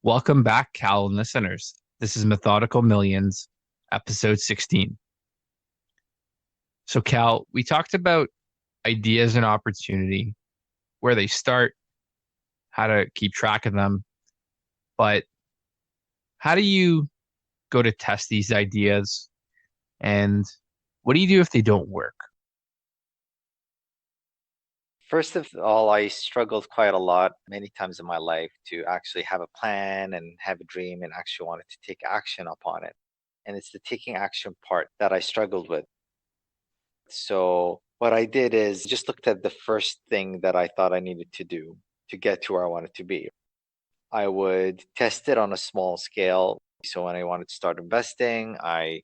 Welcome back, Cal and listeners. This is Methodical Millions, episode 16. So, Cal, we talked about ideas and opportunity, where they start, how to keep track of them, but how do you go to test these ideas and what do you do if they don't work? First of all, I struggled quite a lot many times in my life to actually have a plan and have a dream and actually wanted to take action upon it. And it's the taking action part that I struggled with. So what I did is just looked at the first thing that I thought I needed to do to get to where I wanted to be. I would test it on a small scale. So when I wanted to start investing, I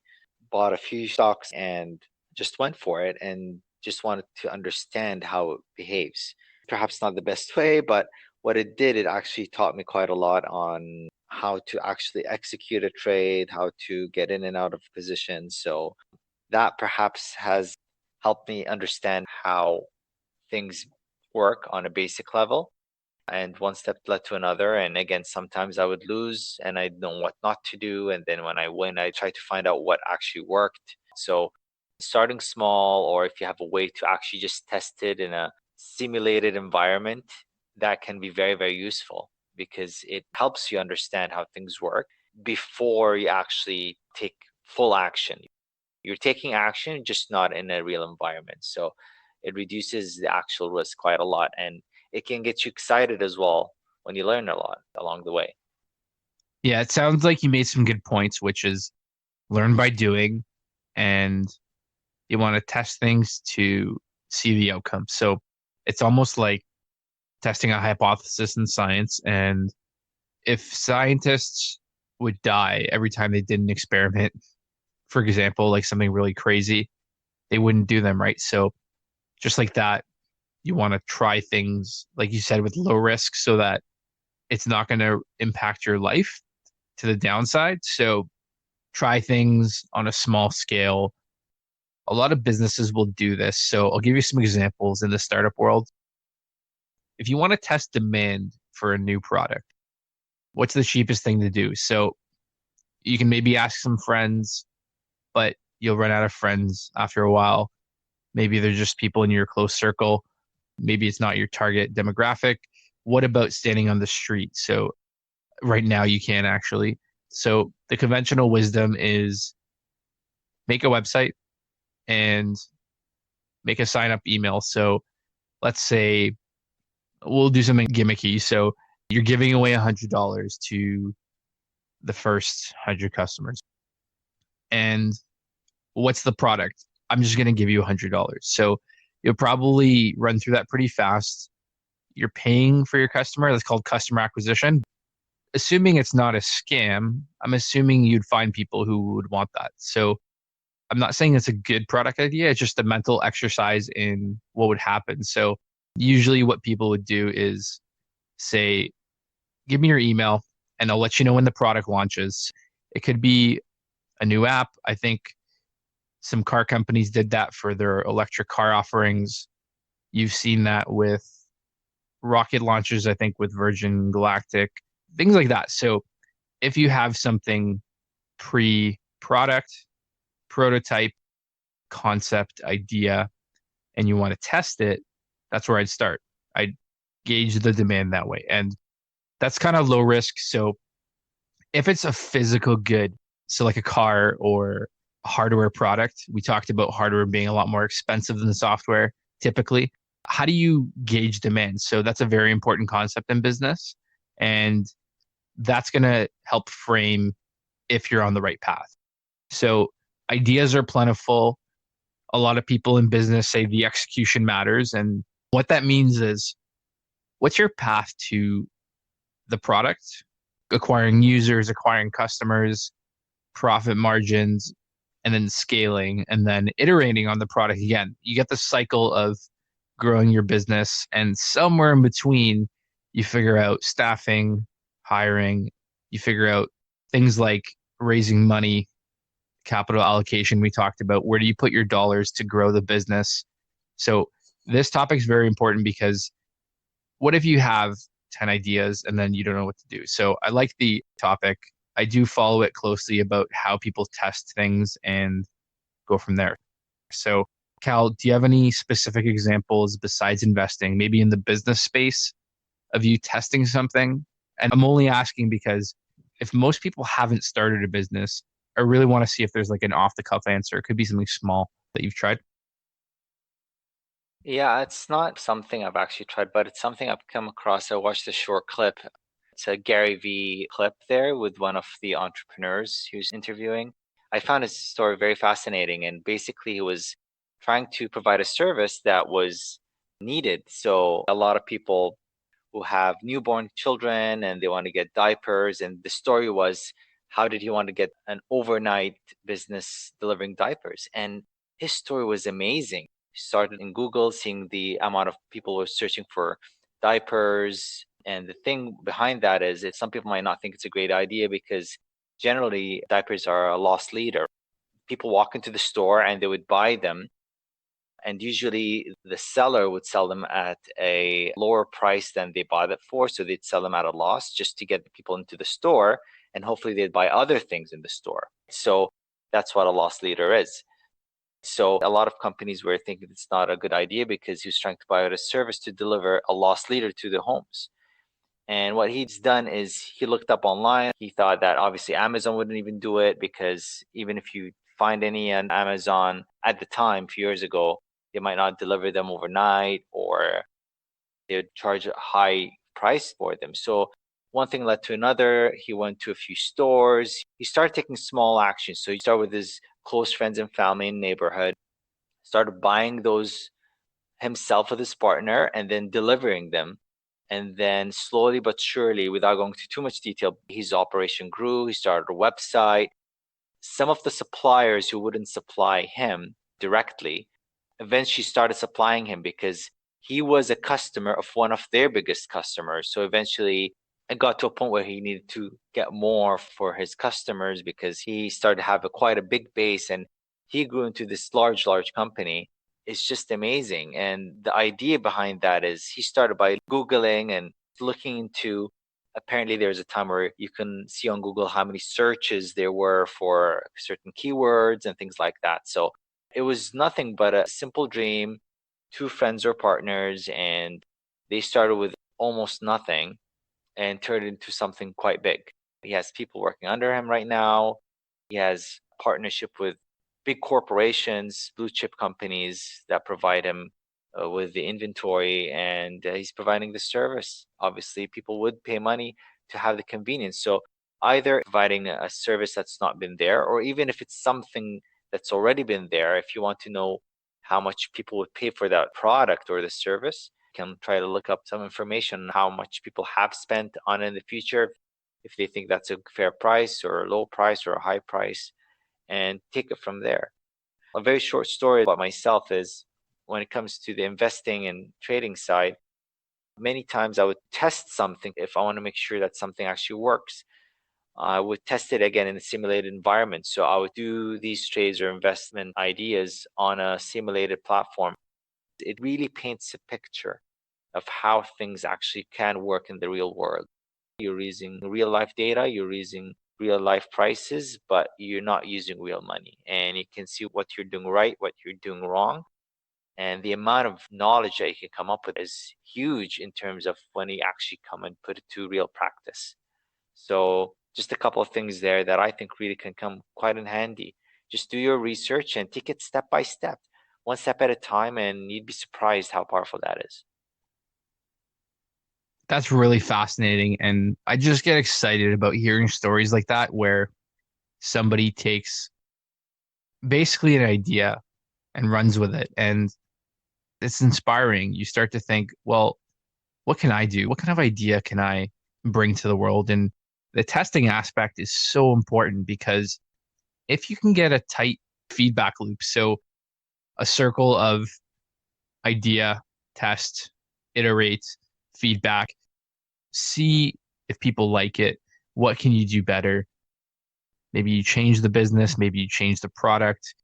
bought a few stocks and just went for it and just wanted to understand how it behaves. Perhaps not the best way, but what it did, it actually taught me quite a lot on how to actually execute a trade, how to get in and out of positions. So that perhaps has helped me understand how things work on a basic level. And one step led to another. And again, sometimes I would lose and I'd know what not to do. And then when I win, I try to find out what actually worked. So starting small, or if you have a way to actually just test it in a simulated environment, that can be very, very useful because it helps you understand how things work before you actually take full action. You're taking action, just not in a real environment. So it reduces the actual risk quite a lot. And it can get you excited as well when you learn a lot along the way. Yeah, it sounds like you made some good points, which is learn by doing and you want to test things to see the outcome. So it's almost like testing a hypothesis in science. And if scientists would die every time they did an experiment, for example, like something really crazy, they wouldn't do them, right? So just like that, you want to try things, like you said, with low risk so that it's not going to impact your life to the downside. So try things on a small scale. A lot of businesses will do this. So I'll give you some examples in the startup world. If you want to test demand for a new product, what's the cheapest thing to do? So you can maybe ask some friends, but you'll run out of friends after a while. Maybe they're just people in your close circle. Maybe it's not your target demographic. What about standing on the street? So right now you can actually. So the conventional wisdom is make a website and make a sign up email. So let's say we'll do something gimmicky. So you're giving away $100 to the first 100 customers. And what's the product? I'm just going to give you $100. So you'll probably run through that pretty fast. You're paying for your customer. That's called customer acquisition. Assuming it's not a scam, I'm assuming you'd find people who would want that. So I'm not saying it's a good product idea. It's just a mental exercise in what would happen. So usually what people would do is say, give me your email and I'll let you know when the product launches. It could be a new app. I think some car companies did that for their electric car offerings. You've seen that with rocket launches, I think with Virgin Galactic, things like that. So if you have something pre-product, prototype, concept, idea, and you want to test it, that's where I'd start. I'd gauge the demand that way. And that's kind of low risk. So if it's a physical good, so like a car or a hardware product, we talked about hardware being a lot more expensive than software typically. How do you gauge demand? So that's a very important concept in business. And that's going to help frame if you're on the right path. So ideas are plentiful. A lot of people in business say the execution matters. And what that means is what's your path to the product, acquiring users, acquiring customers, profit margins, and then scaling and then iterating on the product again. You get the cycle of growing your business, and somewhere in between, you figure out staffing, hiring, you figure out things like raising money, capital allocation. We talked about where do you put your dollars to grow the business. So this topic is very important because what if you have 10 ideas and then you don't know what to do. So I like the topic. I do follow it closely about how people test things and go from there. So, Cal, do you have any specific examples besides investing, maybe in the business space, of you testing something? And I'm only asking because if most people haven't started a business, I really want to see if there's like an off the cuff answer. It could be something small that you've tried. Yeah, it's not something I've actually tried, but it's something I've come across. I watched a short clip. It's a Gary V clip there with one of the entrepreneurs he was interviewing. I found his story very fascinating, and basically he was trying to provide a service that was needed. So a lot of people who have newborn children and they want to get diapers, and the story was, how did he want to get an overnight business delivering diapers? And his story was amazing. Started in Google, seeing the amount of people who are searching for diapers. And the thing behind that is that some people might not think it's a great idea because generally diapers are a lost leader. People walk into the store and they would buy them, and usually the seller would sell them at a lower price than they bought it for. So they'd sell them at a loss just to get the people into the store, and hopefully they'd buy other things in the store. So that's what a loss leader is. So a lot of companies were thinking it's not a good idea because he was trying to buy out a service to deliver a loss leader to the homes. And what he's done is he looked up online. He thought that obviously Amazon wouldn't even do it because even if you find any on Amazon at the time, a few years ago, they might not deliver them overnight, or they would charge a high price for them. So one thing led to another. He went to a few stores. He started taking small actions. So he started with his close friends and family in the neighborhood, started buying those himself with his partner and then delivering them. And then slowly but surely, without going into too much detail, his operation grew. He started a website. Some of the suppliers who wouldn't supply him directly eventually started supplying him because he was a customer of one of their biggest customers. So eventually it got to a point where he needed to get more for his customers because he started to have quite a big base, and he grew into this large company. It's just amazing. And the idea behind that is he started by Googling and looking into, apparently there's a time where you can see on Google how many searches there were for certain keywords and things like that. So it was nothing but a simple dream, two friends or partners, and they started with almost nothing and turned it into something quite big. He has people working under him right now. He has partnership with big corporations, blue chip companies that provide him with the inventory, and he's providing the service. Obviously, people would pay money to have the convenience. So either providing a service that's not been there, or even if it's something that's already been there, if you want to know how much people would pay for that product or the service, you can try to look up some information on how much people have spent on it in the future, if they think that's a fair price or a low price or a high price, and take it from there. A very short story about myself is, when it comes to the investing and trading side, many times I would test something if I want to make sure that something actually works. I would test it again in a simulated environment. So I would do these trades or investment ideas on a simulated platform. It really paints a picture of how things actually can work in the real world. You're using real life data, you're using real life prices, but you're not using real money. And you can see what you're doing right, what you're doing wrong. And the amount of knowledge that you can come up with is huge in terms of when you actually come and put it to real practice. So just a couple of things there that I think really can come quite in handy. Just do your research and take it step by step, one step at a time, and you'd be surprised how powerful that is. That's really fascinating. And I just get excited about hearing stories like that where somebody takes basically an idea and runs with it. And it's inspiring. You start to think, well, what can I do? What kind of idea can I bring to the world? And the testing aspect is so important because if you can get a tight feedback loop, so a circle of idea, test, iterate, feedback, see if people like it, what can you do better? Maybe you change the business, maybe you change the product.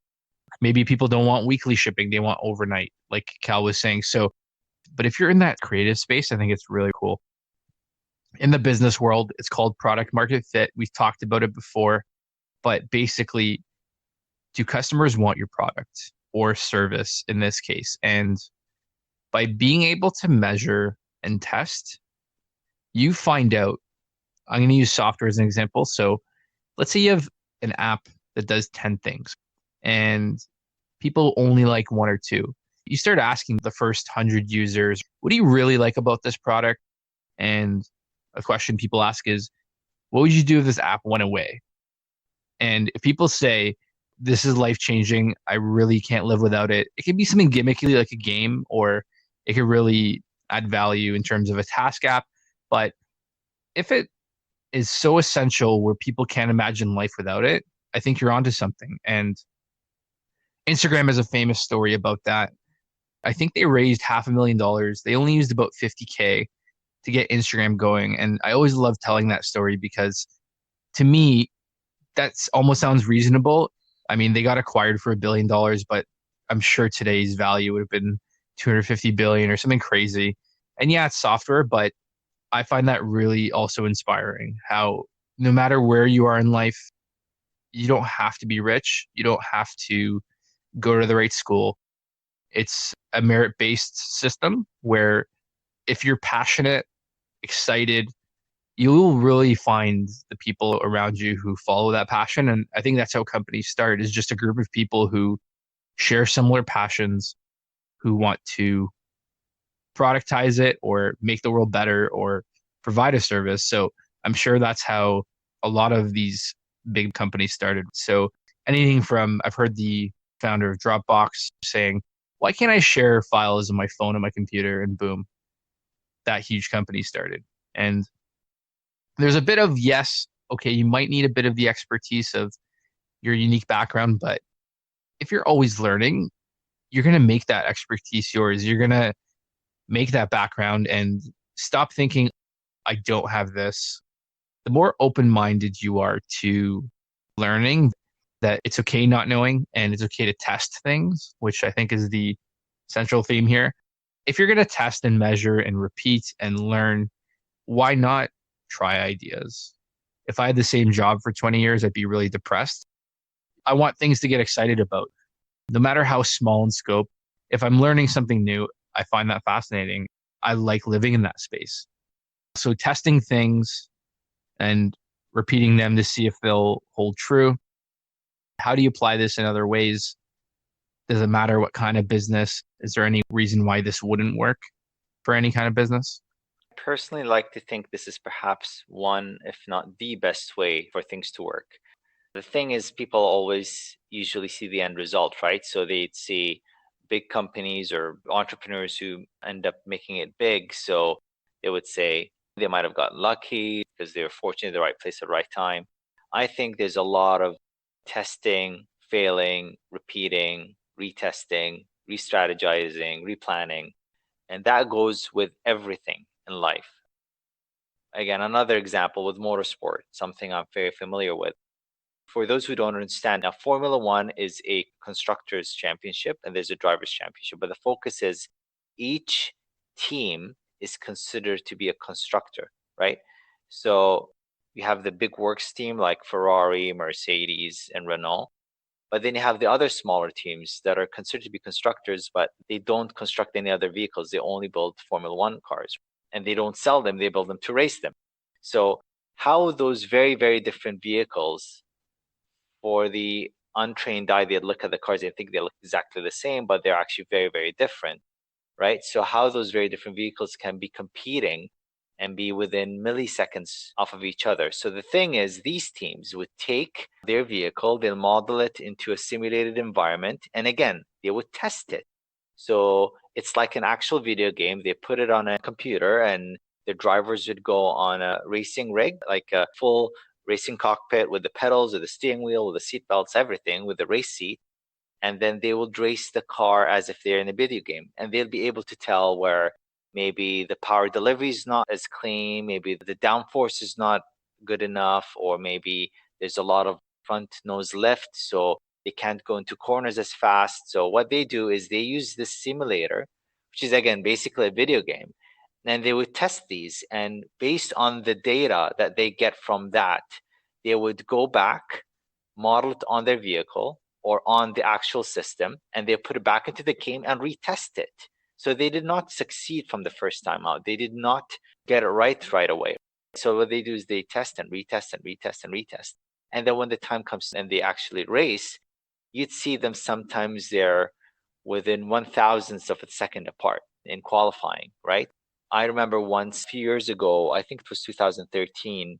Maybe people don't want weekly shipping, they want overnight, like Cal was saying. So, but if you're in that creative space, I think it's really cool. In the business world, it's called product market fit. We've talked about it before, but basically, do customers want your product or service in this case? And by being able to measure and test, you find out. I'm going to use software as an example. So let's say you have an app that does 10 things and people only like one or two. You start asking the first 100 users, what do you really like about this product? And a question people ask is, what would you do if this app went away? And if people say, this is life changing, I really can't live without it, it could be something gimmicky like a game, or it could really add value in terms of a task app. But if it is so essential where people can't imagine life without it, I think you're onto something. And Instagram is a famous story about that. I think they raised $500,000. They only used about 50K to get Instagram going. And I always love telling that story because to me, that's almost sounds reasonable. I mean, they got acquired for $1 billion, but I'm sure today's value would have been 250 billion or something crazy. And yeah, it's software, but I find that really also inspiring how no matter where you are in life, you don't have to be rich. You don't have to go to the right school. It's a merit-based system where if you're passionate, excited, you will really find the people around you who follow that passion. And I think that's how companies start, is just a group of people who share similar passions, who want to productize it or make the world better or provide a service. So I'm sure that's how a lot of these big companies started. So anything from, I've heard the founder of Dropbox saying, why can't I share files on my phone and my computer? And boom, that huge company started. And there's a bit of, yes, okay, you might need a bit of the expertise of your unique background, but if you're always learning, you're going to make that expertise yours. You're going to make that background and stop thinking, I don't have this. The more open minded you are to learning, that it's okay not knowing and it's okay to test things, which I think is the central theme here. If you're going to test and measure and repeat and learn, why not try ideas? If I had the same job for 20 years, I'd be really depressed. I want things to get excited about, no matter how small in scope. If I'm learning something new, I find that fascinating. I like living in that space. So testing things and repeating them to see if they'll hold true. How do you apply this in other ways? Does it matter what kind of business? Is there any reason why this wouldn't work for any kind of business? Personally like to think this is perhaps one, if not the best way for things to work. The thing is, people always usually see the end result, right? So they'd see big companies or entrepreneurs who end up making it big. So they would say they might have gotten lucky because they were fortunate in the right place at the right time. I think there's a lot of testing, failing, repeating, retesting, re-strategizing, replanning, and that goes with everything in life. Again, another example with motorsport, something I'm very familiar with. For those who don't understand, now Formula One is a constructors championship and there's a drivers championship, but the focus is each team is considered to be a constructor, right? So you have the big works team like Ferrari, Mercedes, and Renault, but then you have the other smaller teams that are considered to be constructors, but they don't construct any other vehicles. They only build Formula One cars, and they don't sell them. They build them to race them. So how those very, very different vehicles, for the untrained eye, they look at the cars, they think they look exactly the same, but they're actually very, very different, right? So how those very different vehicles can be competing and be within milliseconds off of each other. So the thing is, these teams would take their vehicle, they'll model it into a simulated environment, and again, they would test it. So it's like an actual video game. They put it on a computer, and the drivers would go on a racing rig, like a full racing cockpit with the pedals, with the steering wheel, with the seat belts, everything, with the race seat. And then they will race the car as if they're in a video game. And they'll be able to tell where maybe the power delivery is not as clean, maybe the downforce is not good enough, or maybe there's a lot of front nose lift, so they can't go into corners as fast. So what they do is they use this simulator, which is again basically a video game, And they would test these, and based on the data that they get from that, they would go back, model it on their vehicle or on the actual system, and they put it back into the game and retest it. So they did not succeed from the first time out. They did not get it right away. So what they do is they test and retest and retest and retest. And then when the time comes and they actually race, you'd see them sometimes they're within 1,000th of a second apart in qualifying, right? I remember once a few years ago, I think it was 2013,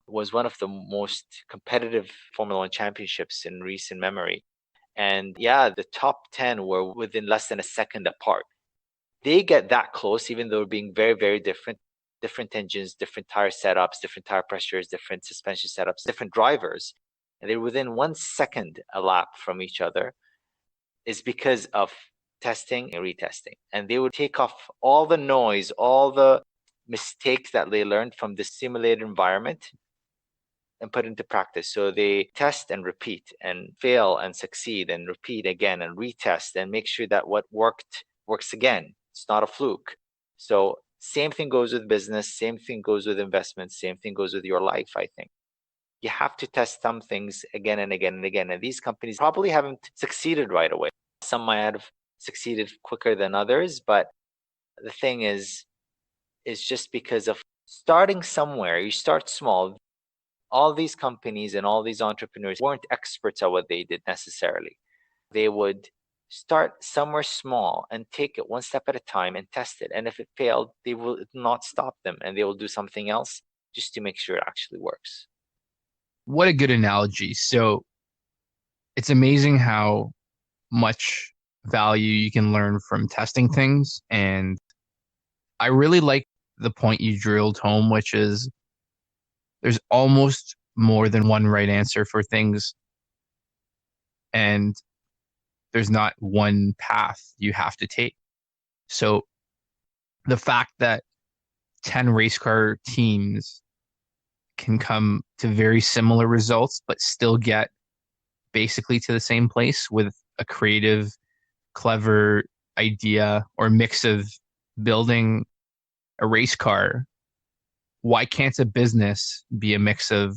was one of the most competitive Formula One championships in recent memory. And yeah, the top 10 were within less than a second apart. They get that close, even though being very, very different, different engines, different tire setups, different tire pressures, different suspension setups, different drivers. And they're within 1 second a lap from each other, is because of testing and retesting. And they would take off all the noise, all the mistakes that they learned from the simulated environment and put into practice. So they test and repeat and fail and succeed and repeat again and retest and make sure that what worked works again. It's not a fluke. So same thing goes with business, same thing goes with investments, same thing goes with your life, I think. You have to test some things again and again and again. And these companies probably haven't succeeded right away. Some might have succeeded quicker than others, but the thing is just because of starting somewhere. You start small. All these companies and all these entrepreneurs weren't experts at what they did necessarily. They would start somewhere small and take it one step at a time and test it. And if it failed, they will not stop them and they will do something else just to make sure it actually works. What a good analogy. So it's amazing how much value you can learn from testing things. And I really like the point you drilled home, which is there's almost more than one right answer for things. And there's not one path you have to take. So the fact that 10 race car teams can come to very similar results, but still get basically to the same place with a creative, clever idea or mix of building a race car. Why can't a business be a mix of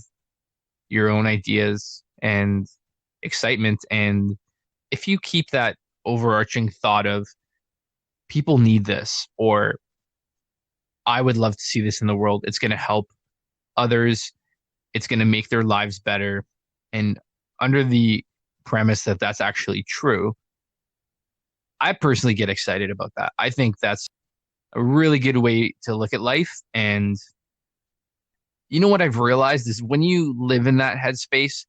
your own ideas and excitement? And if you keep that overarching thought of people need this, or I would love to see this in the world, it's going to help others, it's going to make their lives better. And under the premise that that's actually true, I personally get excited about that. I think that's a really good way to look at life. And you know what I've realized is when you live in that headspace,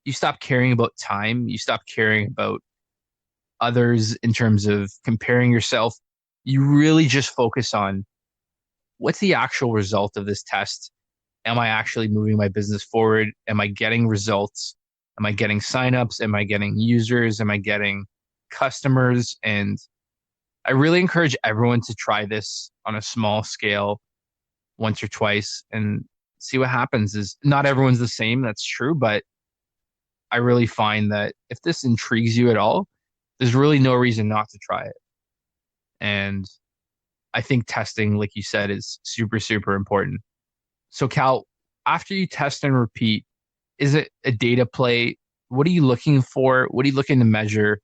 you stop caring about time, you stop caring about others in terms of comparing yourself. You really just focus on what's the actual result of this test? Am I actually moving my business forward? Am I getting results? Am I getting signups? Am I getting users? Am I getting customers? And I really encourage everyone to try this on a small scale once or twice and see what happens. Is not everyone's the same, that's true, but I really find that if this intrigues you at all, there's really no reason not to try it. And I think testing, like you said, is super, super important. So, Cal, after you test and repeat, is it a data play? What are you looking for? What are you looking to measure?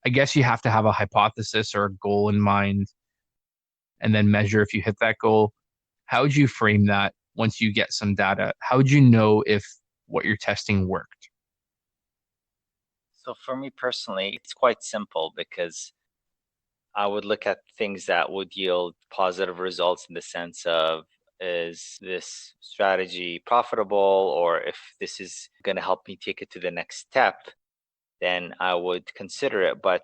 I guess you have to have a hypothesis or a goal in mind and then measure if you hit that goal. How would you frame that once you get some data? How would you know if what you're testing worked? So for me personally, it's quite simple because I would look at things that would yield positive results in the sense of, is this strategy profitable, or if this is going to help me take it to the next step, then I would consider it. But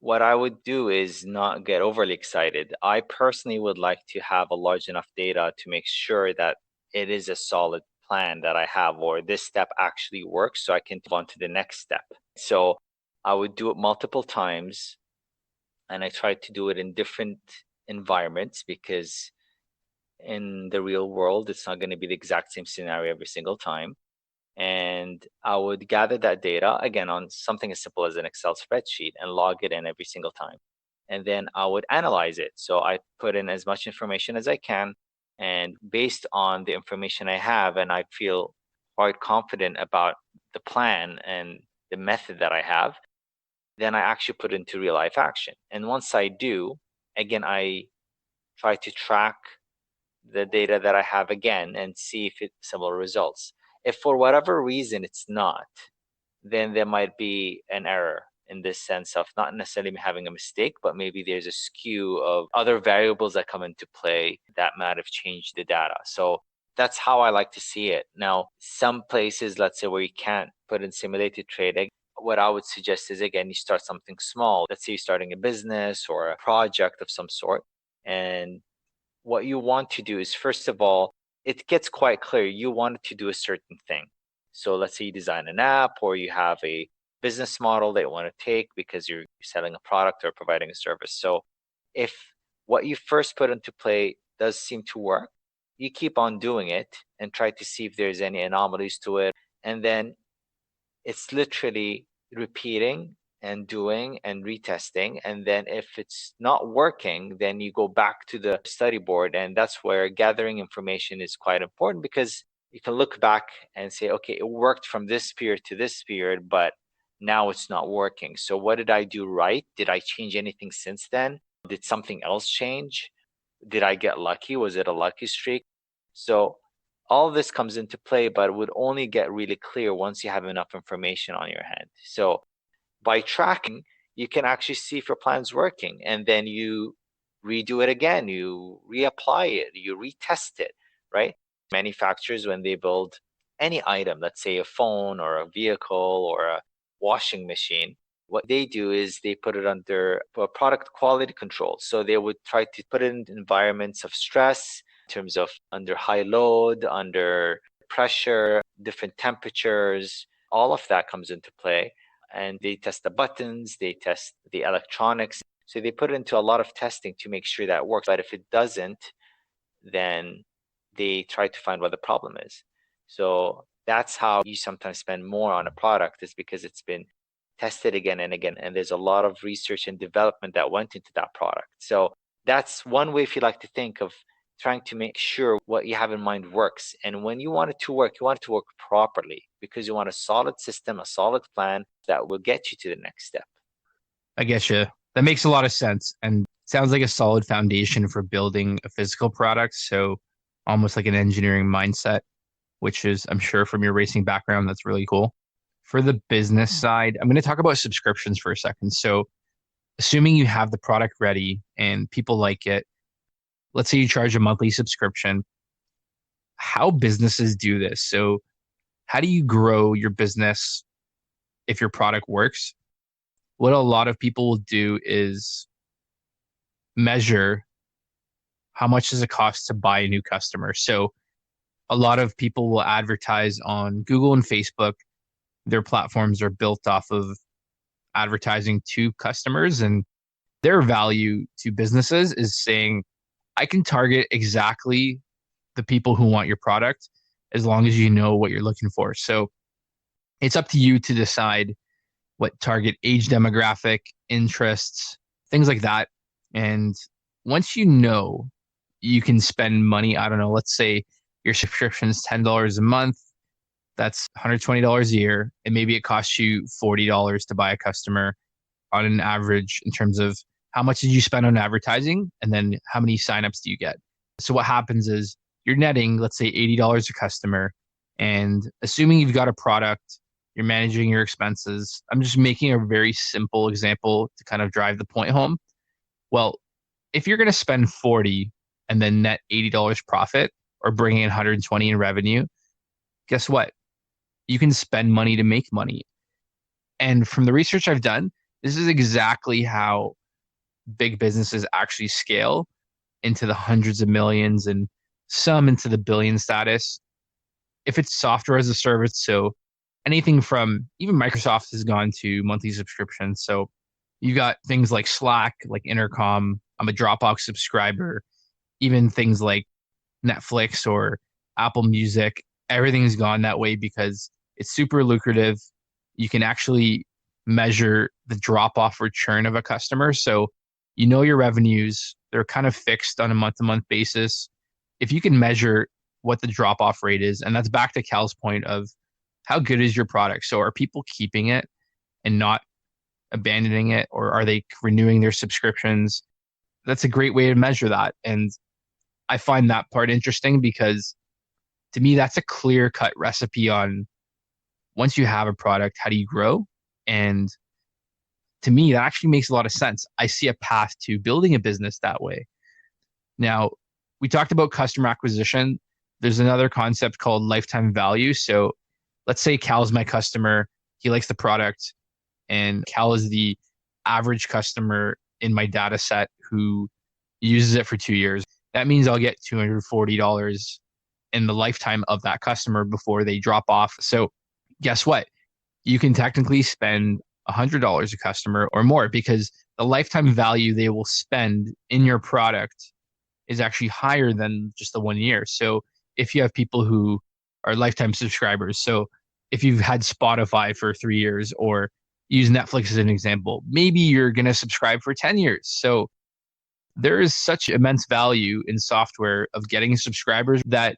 what I would do is not get overly excited. I personally would like to have a large enough data to make sure that it is a solid plan that I have, or this step actually works so I can move on to the next step. So I would do it multiple times, and I try to do it in different environments because in the real world, it's not going to be the exact same scenario every single time. And I would gather that data again on something as simple as an Excel spreadsheet and log it in every single time. and then I would analyze it. So I put in as much information as I can, and based on the information I have, and I feel quite confident about the plan and the method that I have, then I actually put into real life action. And once I do, again, I try to track the data that I have again and see if it's similar results. If for whatever reason it's not, then there might be an error in this sense of not necessarily having a mistake, but maybe there's a skew of other variables that come into play that might have changed the data. So that's how I like to see it. Now, some places, let's say where you can't put in simulated trading, what I would suggest is, again, you start something small. Let's say you're starting a business or a project of some sort. And what you want to do is, first of all, it gets quite clear you want to do a certain thing. So let's say you design an app, or you have a business model that you want to take because you're selling a product or providing a service. So if what you first put into play does seem to work, you keep on doing it and try to see if there's any anomalies to it. And then it's literally repeating and doing and retesting. And then if it's not working, then you go back to the study board. And that's where gathering information is quite important, because you can look back and say, okay, it worked from this period to this period, but now it's not working. So what did I do right? Did I change anything since then? Did something else change? Did I get lucky? Was it a lucky streak? So all this comes into play, but it would only get really clear once you have enough information on your hand. So by tracking, you can actually see if your plan's working, and then you redo it again, you reapply it, you retest it, right? Manufacturers, when they build any item, let's say a phone or a vehicle or a washing machine, what they do is they put it under product quality control. So they would try to put it in environments of stress, in terms of under high load, under pressure, different temperatures, all of that comes into play. And they test the buttons, they test the electronics. So they put it into a lot of testing to make sure that works. But if it doesn't, then they try to find what the problem is. So that's how you sometimes spend more on a product, is because it's been tested again and again. And there's a lot of research and development that went into that product. So that's one way, if you like to think of trying to make sure what you have in mind works. And when you want it to work, you want it to work properly, because you want a solid system, a solid plan that will get you to the next step. I get you. That makes a lot of sense and sounds like a solid foundation for building a physical product. So almost like an engineering mindset, which is, I'm sure from your racing background, that's really cool. For the business side, I'm going to talk about subscriptions for a second. So assuming you have the product ready and people like it, let's say you charge a monthly subscription, how businesses do this. So how do you grow your business if your product works? What a lot of people will do is measure how much does it cost to buy a new customer. So a lot of people will advertise on Google and Facebook. Their platforms are built off of advertising to customers, and their value to businesses is saying, I can target exactly the people who want your product as long as you know what you're looking for. So it's up to you to decide what target age demographic, interests, things like that. And once you know, you can spend money. I don't know, let's say your subscription is $10 a month. That's $120 a year. And maybe it costs you $40 to buy a customer on an average in terms of how much did you spend on advertising and then how many signups do you get. So what happens is you're netting, let's say $80 a customer. And assuming you've got a product, you're managing your expenses. I'm just making a very simple example to kind of drive the point home. Well, if you're going to spend 40 and then net $80 profit or bring in 120 in revenue, guess what? You can spend money to make money. And from the research I've done, this is exactly how big businesses actually scale into the hundreds of millions and some into the billion status. If it's software as a service, so anything from even Microsoft has gone to monthly subscriptions. So you got things like Slack, like Intercom. I'm a Dropbox subscriber, even things like Netflix or Apple Music. Everything's gone that way because it's super lucrative. You can actually measure the drop off return of a customer. So You know your revenues, they're kind of fixed on a month-to-month basis. If you can measure what the drop-off rate is, and that's back to Cal's point of how good is your product? So are people keeping it and not abandoning it, or are they renewing their subscriptions? That's a great way to measure that. And I find that part interesting because to me, that's a clear cut recipe on once you have a product, how do you grow? And to me, that actually makes a lot of sense. I see a path to building a business that way. Now, we talked about customer acquisition. There's another concept called lifetime value. So let's say Cal's my customer, he likes the product, and Cal is the average customer in my data set who uses it for 2 years. That means I'll get $240 in the lifetime of that customer before they drop off. So guess what? You can technically spend $100 a customer or more because the lifetime value they will spend in your product is actually higher than just the 1 year. So if you have people who are lifetime subscribers, so if you've had Spotify for 3 years or use Netflix as an example, maybe you're going to subscribe for 10 years. So there is such immense value in software of getting subscribers that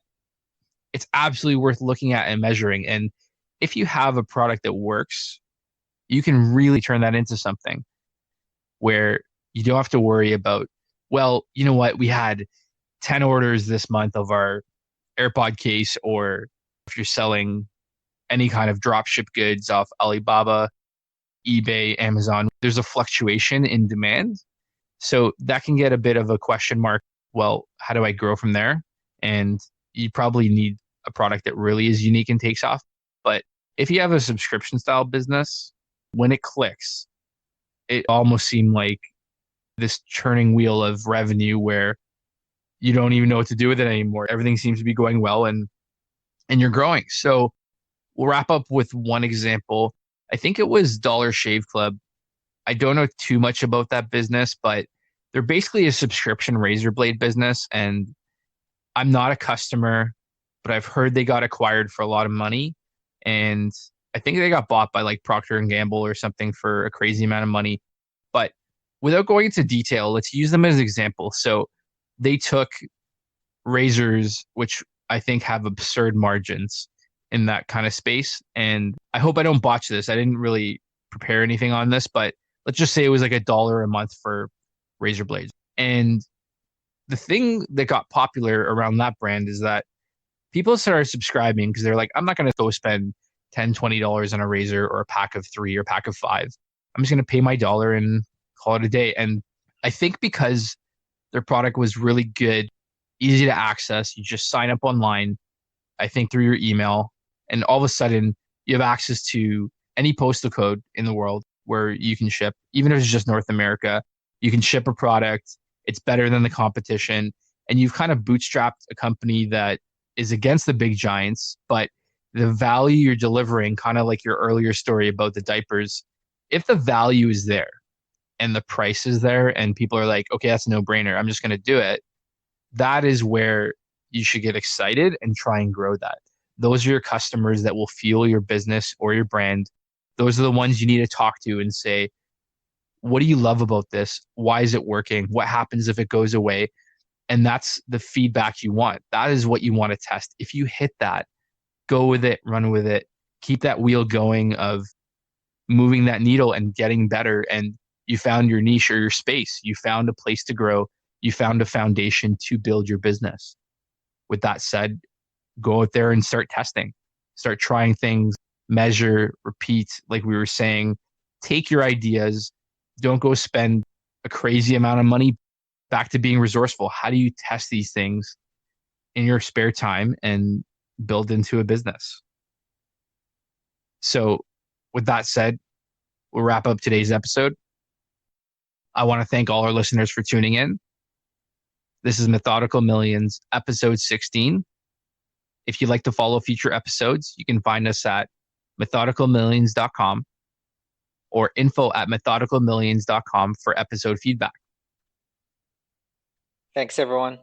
it's absolutely worth looking at and measuring. And if you have a product that works, you can really turn that into something where you don't have to worry about, well, you know what, we had 10 orders this month of our AirPod case, or if you're selling any kind of drop ship goods off Alibaba, eBay, Amazon, there's a fluctuation in demand. So that can get a bit of a question mark. Well, how do I grow from there? And you probably need a product that really is unique and takes off. But if you have a subscription style business, when it clicks, it almost seemed like this churning wheel of revenue where you don't even know what to do with it anymore. Everything seems to be going well and you're growing. So we'll wrap up with one example. I think it was Dollar Shave Club. I don't know too much about that business, but they're basically a subscription razor blade business. And I'm not a customer, but I've heard they got acquired for a lot of money. And I think they got bought by like Procter and Gamble or something for a crazy amount of money. But without going into detail, let's use them as an example. So they took razors, which I think have absurd margins in that kind of space. And I hope I don't botch this. I didn't really prepare anything on this, but let's just say it was like $1 a month for razor blades. And the thing that got popular around that brand is that people started subscribing because they're like, I'm not going to go spend $10, $20 on a razor or a pack of 3 or a pack of 5. I'm just going to pay my dollar and call it a day. And I think because their product was really good, easy to access, you just sign up online, I think through your email, and all of a sudden you have access to any postal code in the world where you can ship, even if it's just North America, you can ship a product. It's better than the competition. And you've kind of bootstrapped a company that is against the big giants, but the value you're delivering, kind of like your earlier story about the diapers, if the value is there and the price is there and people are like, okay, that's a no brainer, I'm just going to do it, that is where you should get excited and try and grow that. Those are your customers that will fuel your business or your brand. Those are the ones you need to talk to and say, what do you love about this? Why is it working? What happens if it goes away? And that's the feedback you want. That is what you want to test. If you hit that, go with it, run with it, keep that wheel going of moving that needle and getting better. And you found your niche or your space. You found a place to grow. You found a foundation to build your business. With that said, go out there and start testing, start trying things, measure, repeat, like we were saying. Take your ideas. Don't go spend a crazy amount of money. Back to being resourceful. How do you test these things in your spare time and build into a business? So, with that said, we'll wrap up today's episode. I want to thank all our listeners for tuning in. This is Methodical Millions, episode 16. If you'd like to follow future episodes, you can find us at methodicalmillions.com or info@methodicalmillions.com for episode feedback. Thanks, everyone.